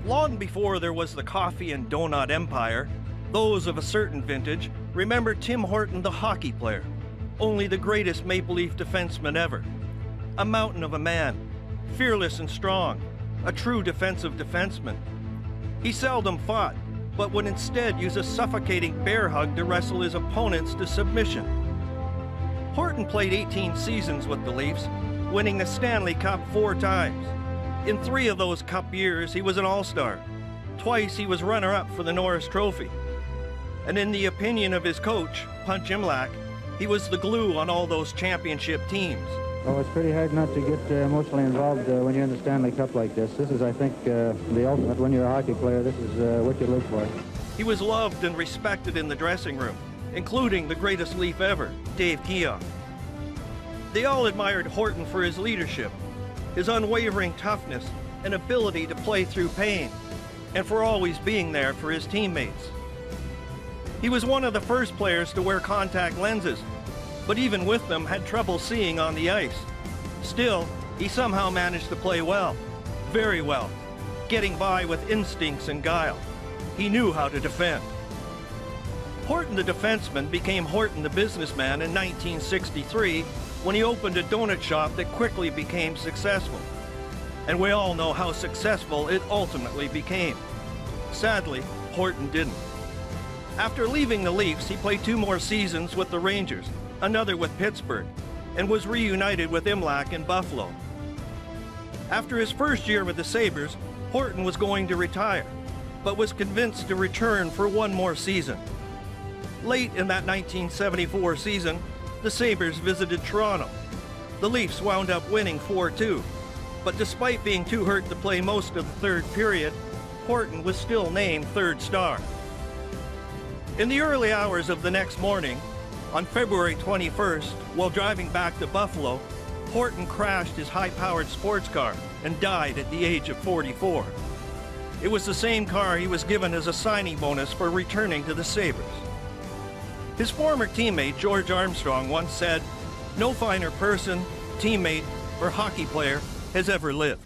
Long before there was the coffee and donut empire, those of a certain vintage remember Tim Horton, the hockey player, only the greatest Maple Leaf defenseman ever. A mountain of a man, fearless and strong, a true defensive defenseman. He seldom fought, but would instead use a suffocating bear hug to wrestle his opponents to submission. Horton played 18 seasons with the Leafs, winning the Stanley Cup 4 times. In 3 of those Cup years, he was an All-Star. Twice, he was runner-up for the Norris Trophy. And in the opinion of his coach, Punch Imlach, he was the glue on all those championship teams. Oh, it's pretty hard not to get emotionally involved when you're in the Stanley Cup like this. This is, I think, the ultimate. When you're a hockey player, this is what you live for. He was loved and respected in the dressing room, including the greatest Leaf ever, Dave Keough. They all admired Horton for his leadership, his unwavering toughness and ability to play through pain, and for always being there for his teammates. He was one of the first players to wear contact lenses, but even with them had trouble seeing on the ice. Still, he somehow managed to play well, very well, getting by with instincts and guile. He knew how to defend. Horton the defenseman became Horton the businessman in 1963 when he opened a donut shop that quickly became successful. And we all know how successful it ultimately became. Sadly, Horton didn't. After leaving the Leafs, he played 2 more seasons with the Rangers, another with Pittsburgh, and was reunited with Imlach in Buffalo. After his first year with the Sabres, Horton was going to retire, but was convinced to return for 1 more season. Late in that 1974 season, the Sabres visited Toronto. The Leafs wound up winning 4-2, but despite being too hurt to play most of the 3rd period, Horton was still named 3rd star. In the early hours of the next morning, on February 21st, while driving back to Buffalo, Horton crashed his high-powered sports car and died at the age of 44. It was the same car he was given as a signing bonus for returning to the Sabres. His former teammate, George Armstrong, once said, "No finer person, teammate, or hockey player has ever lived."